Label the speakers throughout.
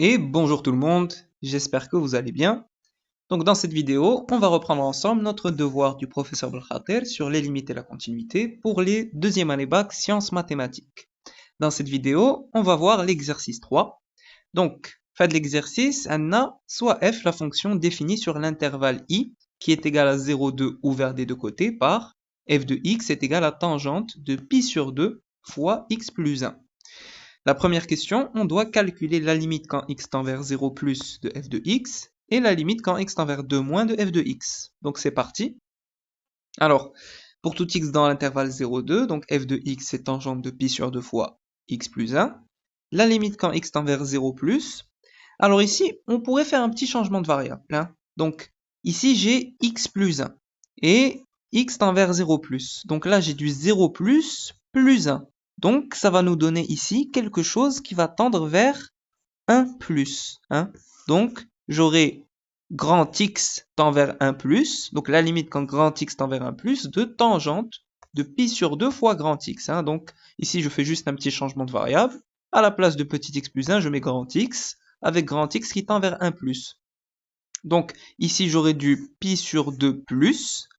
Speaker 1: Et bonjour tout le monde, j'espère que vous allez bien. Donc dans cette vidéo, on va reprendre ensemble notre devoir du professeur Belkhater sur les limites et la continuité pour les deuxième année bac sciences mathématiques. Dans cette vidéo, on va voir l'exercice 3. Donc, faites l'exercice, on a soit f la fonction définie sur l'intervalle i qui est égal à 0,2 ouvert des deux côtés par f de x est égal à tangente de pi sur 2 fois x plus 1. La première question, on doit calculer la limite quand x tend vers 0 plus de f de x et la limite quand x tend vers 2 moins de f de x. Donc c'est parti. Alors, pour tout x dans l'intervalle 0,2, donc f de x c'est tangente de pi sur 2 fois x plus 1. La limite quand x tend vers 0 plus. Alors ici, on pourrait faire un petit changement de variable. Donc ici j'ai x plus 1 et x tend vers 0 plus. Donc là j'ai du 0 plus 1. Donc, ça va nous donner ici quelque chose qui va tendre vers 1 plus. Donc, j'aurai grand X tend vers 1 plus. Donc, la limite quand grand X tend vers 1 plus de tangente de pi sur 2 fois grand X. Donc, ici, je fais juste un petit changement de variable. À la place de petit x plus 1, je mets grand X avec grand X qui tend vers 1 plus. Donc, ici, j'aurai du pi sur 2 plus.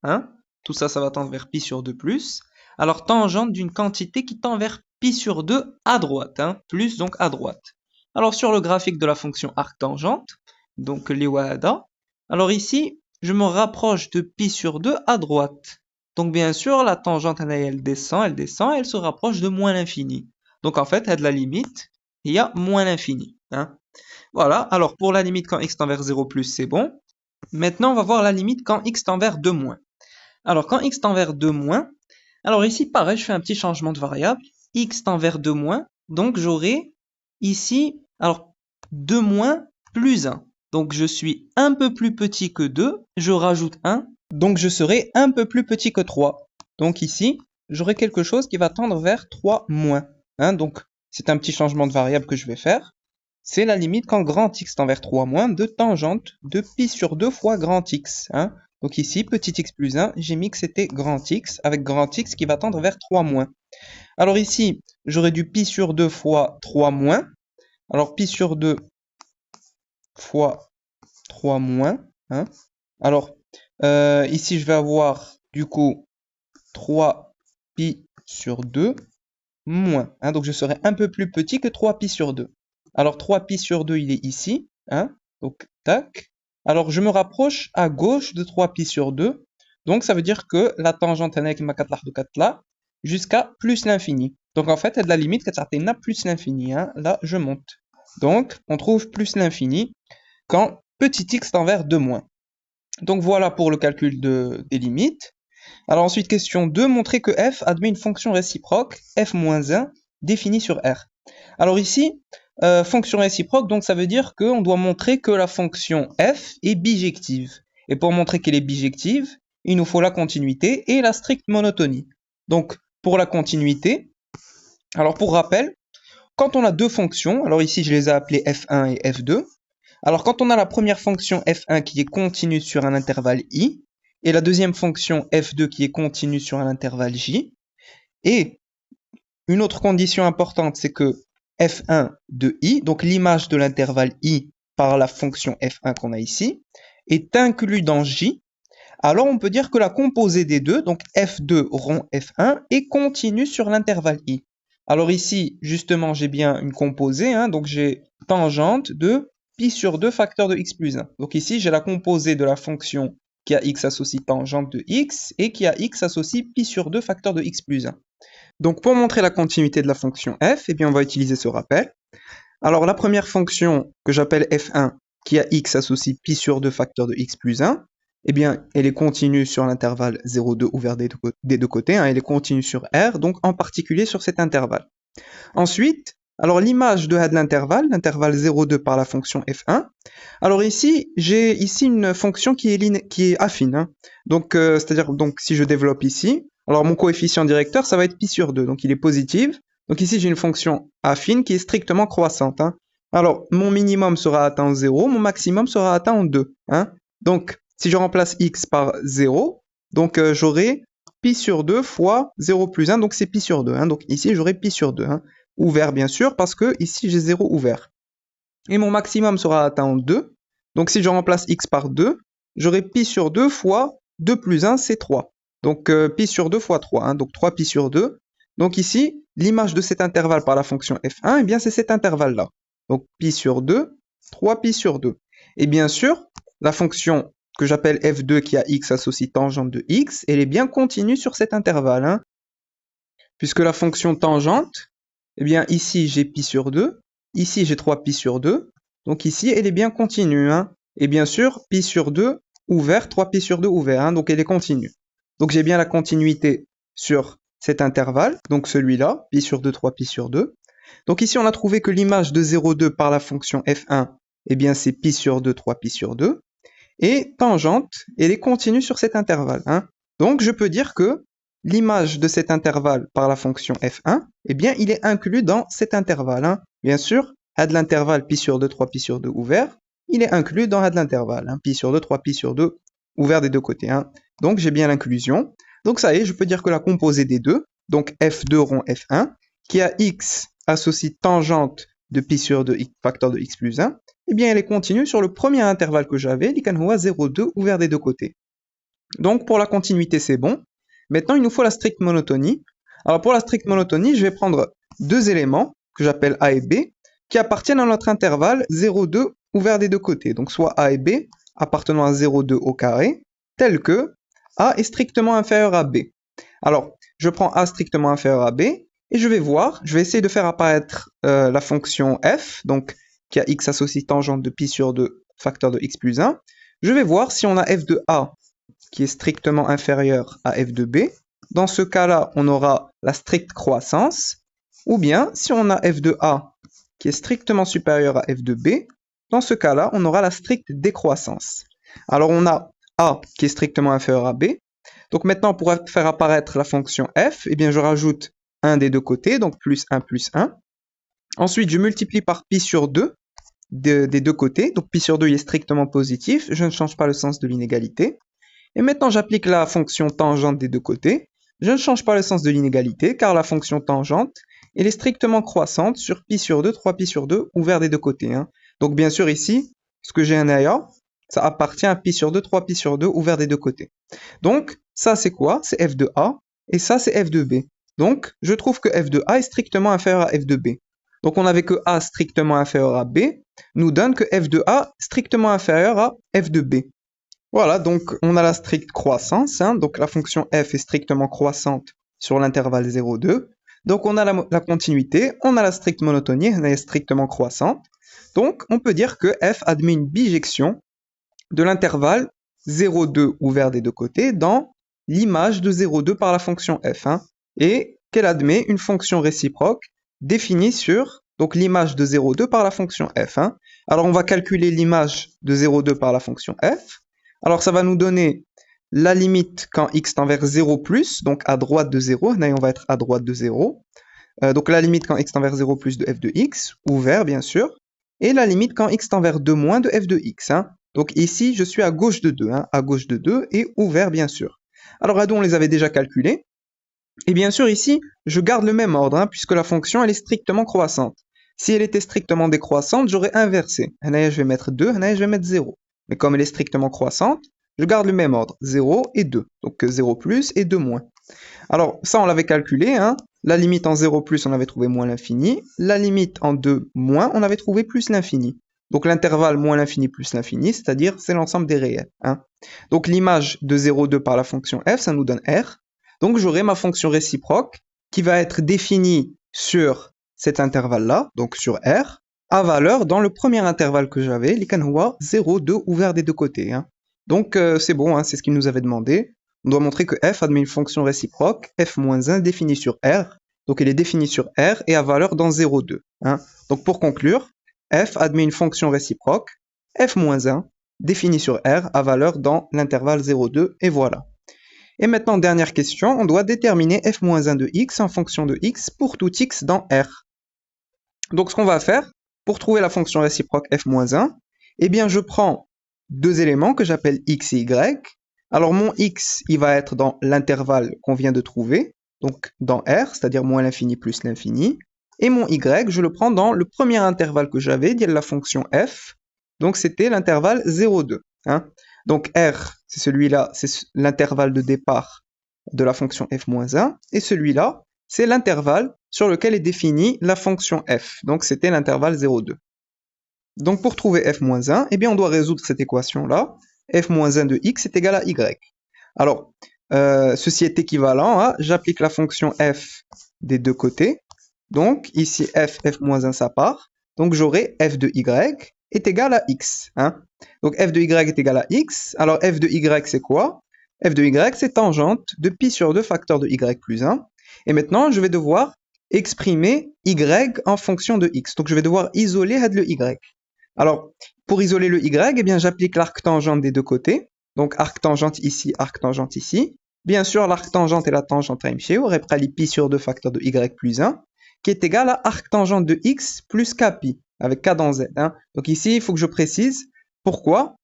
Speaker 1: Tout ça, ça va tendre vers pi sur 2 plus. Alors, tangente d'une quantité qui tend vers pi sur 2 à droite. Plus, donc à droite. Alors, sur le graphique de la fonction arc-tangente, donc l'Iwada, alors ici, je me rapproche de pi sur 2 à droite. Donc, bien sûr, la tangente, elle descend, elle se rapproche de moins l'infini. Donc, en fait, à de la limite, il y a moins l'infini. Voilà, alors pour la limite quand x tend vers 0 plus, c'est bon. Maintenant, on va voir la limite quand x tend vers 2 moins. Alors, quand x tend vers 2 moins, alors ici, pareil, je fais un petit changement de variable. X tend vers 2 moins, donc j'aurai ici, alors 2 moins plus 1. Donc je suis un peu plus petit que 2, je rajoute 1, donc je serai un peu plus petit que 3. Donc ici, j'aurai quelque chose qui va tendre vers 3 moins. Donc c'est un petit changement de variable que je vais faire. C'est la limite quand grand X tend vers 3 moins de tangente de pi sur 2 fois grand X. Donc ici, petit x plus 1, j'ai mis que c'était grand X, avec grand X qui va tendre vers 3 moins. Alors ici, j'aurais du pi sur 2 fois 3 moins. Alors pi sur 2 fois 3 moins. Alors, ici, je vais avoir du coup 3 pi sur 2 moins. Donc je serai un peu plus petit que 3 pi sur 2. Alors 3 pi sur 2, il est ici. Donc, tac. Alors, je me rapproche à gauche de 3 pi sur 2. Donc, ça veut dire que la tangente avec ma 4 de 4 là, jusqu'à plus l'infini. Donc, en fait, elle a de la limite que ça atteint plus l'infini. Là, je monte. Donc, on trouve plus l'infini quand petit x tend vers 2 moins. Donc, voilà pour le calcul des limites. Alors ensuite, question 2, montrer que f admet une fonction réciproque, f-1, définie sur R. Alors ici, fonction réciproque, donc ça veut dire qu'on doit montrer que la fonction f est bijective. Et pour montrer qu'elle est bijective, il nous faut la continuité et la stricte monotonie. Donc pour la continuité, alors pour rappel, quand on a deux fonctions, alors ici je les ai appelées f1 et f2, alors quand on a la première fonction f1 qui est continue sur un intervalle i, et la deuxième fonction f2 qui est continue sur un intervalle j, et une autre condition importante, c'est que f1 de i, donc l'image de l'intervalle i par la fonction f1 qu'on a ici, est inclus dans j, alors on peut dire que la composée des deux, donc f2 rond f1, est continue sur l'intervalle i. Alors ici, justement, j'ai bien une composée, donc j'ai tangente de pi sur 2 facteur de x plus 1. Donc ici, j'ai la composée de la fonction qui a x associe tangente de x et qui a x associe pi sur 2 facteur de x plus 1. Donc pour montrer la continuité de la fonction f, eh bien, on va utiliser ce rappel. Alors la première fonction que j'appelle f1 qui a x associe pi sur 2 facteur de x plus 1, eh bien, elle est continue sur l'intervalle 0,2 ouvert des deux côtés, elle est continue sur R, donc en particulier sur cet intervalle. Ensuite, alors l'image de l'intervalle 0,2 par la fonction f1. Alors ici, j'ai ici une fonction qui est affine. Donc, c'est-à-dire, donc, si je développe ici, alors mon coefficient directeur, ça va être pi sur 2, donc il est positif. Donc ici, j'ai une fonction affine qui est strictement croissante. Alors, mon minimum sera atteint en 0, mon maximum sera atteint en 2. Donc, si je remplace x par 0, donc j'aurai pi sur 2 fois 0 plus 1, donc c'est pi sur 2. Donc ici, j'aurai pi sur 2. Ouvert, bien sûr, parce que ici, j'ai 0 ouvert. et mon maximum sera atteint en 2. Donc si je remplace x par 2, j'aurai pi sur 2 fois 2 plus 1, c'est 3. Donc pi sur 2 fois 3, hein, donc 3 pi sur 2. Donc ici, l'image de cet intervalle par la fonction f1, eh bien c'est cet intervalle-là. Donc pi sur 2, 3 pi sur 2. Et bien sûr, la fonction que j'appelle f2 qui a x associe tangente de x, elle est bien continue sur cet intervalle, hein, puisque la fonction tangente, eh bien ici j'ai pi sur 2, ici j'ai 3 pi sur 2, donc ici elle est bien continue, hein, et bien sûr pi sur 2 ouvert, 3 pi sur 2 ouvert, hein, donc elle est continue. Donc j'ai bien la continuité sur cet intervalle, donc celui-là, pi sur 2, 3 pi sur 2. Donc ici on a trouvé que l'image de 0,2 par la fonction f1, eh bien c'est pi sur 2, 3 pi sur 2, et tangente, elle est continue sur cet intervalle, hein. Donc je peux dire que l'image de cet intervalle par la fonction f1, eh bien, il est inclus dans cet intervalle, hein. Bien sûr, a de l'intervalle pi sur 2, 3 pi sur 2 ouvert, il est inclus dans a de l'intervalle, hein, pi sur 2, 3 pi sur 2 ouvert des deux côtés, hein. Donc j'ai bien l'inclusion. Donc ça y est, je peux dire que la composée des deux, donc f2 rond f1, qui a x associe tangente de pi sur 2 facteur de x plus 1, eh bien elle est continue sur le premier intervalle que j'avais, qui est 0,2 ouvert des deux côtés. Donc pour la continuité c'est bon. Maintenant, il nous faut la stricte monotonie. Alors pour la stricte monotonie, je vais prendre deux éléments que j'appelle A et B qui appartiennent à notre intervalle 0,2 ouvert des deux côtés. Donc soit A et B appartenant à 0,2 au carré, tel que A est strictement inférieur à B. Alors, je prends A strictement inférieur à B et je vais voir, je vais essayer de faire apparaître la fonction f, donc qui a x associe tangente de pi sur 2 facteur de x plus 1. Je vais voir si on a f de A qui est strictement inférieur à f de b. Dans ce cas-là, on aura la stricte croissance. Ou bien, si on a f de a qui est strictement supérieur à f de b, dans ce cas-là, on aura la stricte décroissance. Alors, on a a qui est strictement inférieur à b. Donc maintenant, pour faire apparaître la fonction f, eh bien, je rajoute un des deux côtés, donc plus 1 plus 1. Ensuite, je multiplie par pi sur 2 des deux côtés. Donc pi sur 2 il est strictement positif. Je ne change pas le sens de l'inégalité. Et maintenant, j'applique la fonction tangente des deux côtés. Je ne change pas le sens de l'inégalité, car la fonction tangente, elle est strictement croissante sur pi sur 2, 3 pi sur 2, ouvert des deux côtés, hein. Donc bien sûr ici, ce que j'ai un aya, ça appartient à pi sur 2, 3 pi sur 2, ouvert des deux côtés. Donc, ça c'est quoi? C'est f de a, et ça c'est f de b. Donc, je trouve que f de a est strictement inférieur à f de b. Donc on avait que a strictement inférieur à b, nous donne que f de a strictement inférieur à f de b. Voilà, donc on a la stricte croissance, hein, donc la fonction f est strictement croissante sur l'intervalle 0,2. Donc on a la continuité, on a la stricte monotonie, elle est strictement croissante. Donc on peut dire que f admet une bijection de l'intervalle 0,2 ouvert des deux côtés dans l'image de 0,2 par la fonction f, hein, et qu'elle admet une fonction réciproque définie sur donc l'image de 0,2 par la fonction f, hein. Alors on va calculer l'image de 0,2 par la fonction f. Alors ça va nous donner la limite quand x tend vers 0 plus, donc à droite de 0, là on va être à droite de 0. Donc la limite quand x tend vers 0 plus de f de x, ouvert bien sûr, et la limite quand x tend vers 2 moins de f de x, hein. Donc ici je suis à gauche de 2, hein, à gauche de 2 et ouvert bien sûr. Alors à 2 on les avait déjà calculés, et bien sûr ici je garde le même ordre, hein, puisque la fonction elle est strictement croissante. Si elle était strictement décroissante, j'aurais inversé. Là je vais mettre 2, là je vais mettre 0. Mais comme elle est strictement croissante, je garde le même ordre, 0 et 2. Donc 0 plus et 2 moins. Alors ça on l'avait calculé, hein. La limite en 0 plus on avait trouvé moins l'infini. La limite en 2 moins on avait trouvé plus l'infini. Donc l'intervalle moins l'infini plus l'infini, c'est-à-dire c'est l'ensemble des réels, hein. Donc l'image de 0,2 par la fonction f, ça nous donne r. Donc j'aurai ma fonction réciproque qui va être définie sur cet intervalle-là, donc sur r, à valeur dans le premier intervalle que j'avais, les canhoua 0, 2 ouvert des deux côtés, hein. Donc c'est bon, hein, c'est ce qu'il nous avait demandé. On doit montrer que f admet une fonction réciproque, f-1 définie sur r. Donc elle est définie sur r et à valeur dans 0, 2, hein. Donc pour conclure, f admet une fonction réciproque, f-1 définie sur r à valeur dans l'intervalle 0, 2, et voilà. Et maintenant, dernière question, on doit déterminer f-1 de x en fonction de x pour tout x dans r. Donc ce qu'on va faire, pour trouver la fonction réciproque f-1, eh bien je prends deux éléments que j'appelle x et y. Alors mon x, il va être dans l'intervalle qu'on vient de trouver, donc dans R, c'est-à-dire moins l'infini plus l'infini. et mon y, je le prends dans le premier intervalle que j'avais, de la fonction f. Donc c'était l'intervalle 0,2. Hein. Donc r, c'est celui-là, c'est l'intervalle de départ de la fonction f-1, et celui-là, c'est l'intervalle sur lequel est définie la fonction f. Donc c'était l'intervalle 0,2. Donc pour trouver f-1, eh bien on doit résoudre cette équation-là. f-1 de x est égal à y. Alors, ceci est équivalent à, j'applique la fonction f des deux côtés. Donc ici f-1 ça part. Donc j'aurai f de y est égal à x. Hein. Donc f de y est égal à x. Alors f de y c'est quoi? F de y c'est tangente de pi sur 2 facteur de y plus 1. Et maintenant je vais devoir exprimer y en fonction de x. Donc je vais devoir isoler le y. Alors, pour isoler le y, eh bien, j'applique l'arc tangente des deux côtés. Donc, arc tangente ici, arc tangente ici. Bien sûr, l'arc tangente et la tangente on réprali pi sur 2 facteur de y plus 1, qui est égal à arc tangente de x plus k pi, avec k dans z. Hein. Donc ici, il faut que je précise. Pourquoi?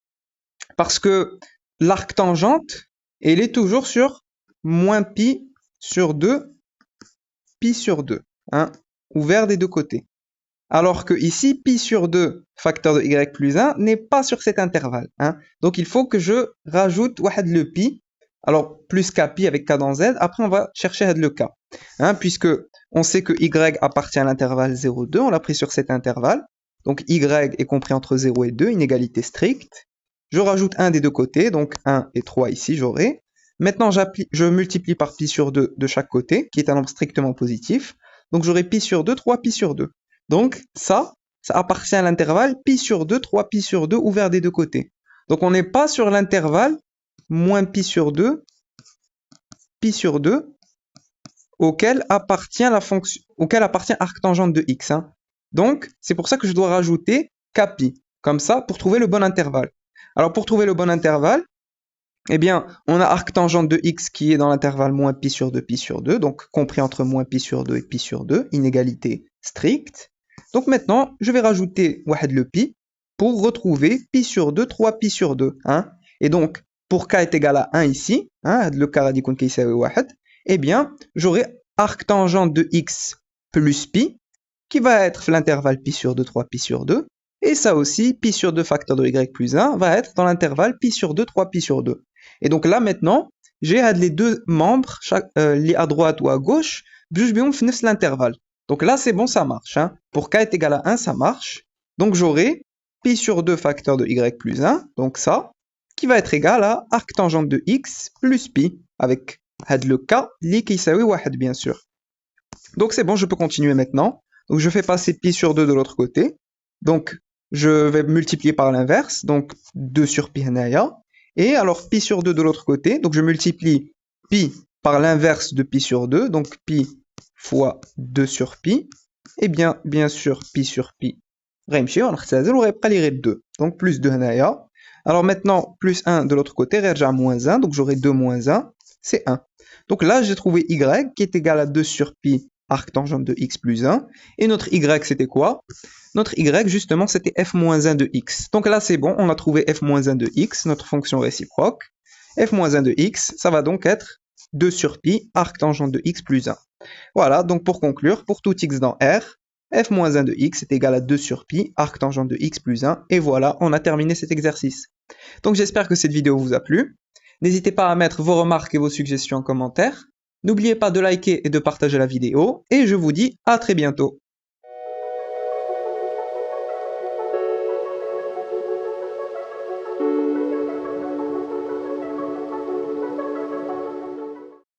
Speaker 1: Parce que l'arc tangente, elle est toujours sur moins pi sur 2, pi sur 2, hein, ouvert des deux côtés. Alors que ici, pi sur 2 facteur de y plus 1 n'est pas sur cet intervalle. Hein. Donc il faut que je rajoute le pi, alors plus k pi avec k dans z, après on va chercher le k. Hein, puisque on sait que y appartient à l'intervalle 0,2, on l'a pris sur cet intervalle. Donc y est compris entre 0 et 2, inégalité stricte. Je rajoute 1 des deux côtés, donc 1 et 3 ici j'aurai. Maintenant je multiplie par pi sur 2 de chaque côté, qui est un nombre strictement positif. Donc j'aurai pi sur 2, 3 pi sur 2. Donc ça appartient à l'intervalle pi sur 2, 3 pi sur 2 ouvert des deux côtés. Donc on n'est pas sur l'intervalle moins pi sur 2, pi sur 2, auquel appartient arc tangente de x. Hein. Donc c'est pour ça que je dois rajouter k pi, comme ça, pour trouver le bon intervalle. Alors pour trouver le bon intervalle, eh bien, on a arc tangente de x qui est dans l'intervalle moins pi sur 2, donc compris entre moins pi sur 2 et pi sur 2, inégalité stricte. Donc maintenant, je vais rajouter le pi pour retrouver pi sur 2, 3 pi sur 2. Hein. Et donc, pour k est égal à 1 ici, hein, le k radicon qui est 1, eh bien, j'aurai arc tangente de x plus pi, qui va être l'intervalle pi sur 2, 3 pi sur 2. Et ça aussi, pi sur 2 facteur de y plus 1 va être dans l'intervalle pi sur 2, 3 pi sur 2. Et donc là, maintenant, j'ai les deux membres, les à droite ou à gauche, je vais l'intervalle. Donc là, c'est bon, ça marche. Hein. Pour k est égal à 1, ça marche. Donc j'aurai pi sur 2 facteur de y plus 1, donc ça, qui va être égal à arc tangente de x plus pi, avec le k, li qui s'aoui 1, bien sûr. Donc c'est bon, je peux continuer maintenant. Donc je fais passer pi sur 2 de l'autre côté. Donc je vais multiplier par l'inverse, donc 2 sur pi hanaya. Et alors pi sur 2 de l'autre côté, donc je multiplie pi par l'inverse de pi sur 2, donc pi fois 2 sur pi, et bien sûr pi sur pi, on 2, donc plus 2 hanaya. Alors maintenant, plus 1 de l'autre côté, à moins 1, donc j'aurai 2 moins 1, c'est 1. Donc là, j'ai trouvé y qui est égal à 2 sur pi arc tangente de x plus 1, et notre y c'était quoi? Notre y, justement, c'était f-1 de x. Donc là, c'est bon, on a trouvé f-1 de x, notre fonction réciproque. f-1 de x, ça va donc être 2 sur pi, arc tangente de x plus 1. Voilà, donc pour conclure, pour tout x dans R, f-1 de x est égal à 2 sur pi, arc tangente de x plus 1. Et voilà, on a terminé cet exercice. Donc j'espère que cette vidéo vous a plu. N'hésitez pas à mettre vos remarques et vos suggestions en commentaire. N'oubliez pas de liker et de partager la vidéo. Et je vous dis à très bientôt.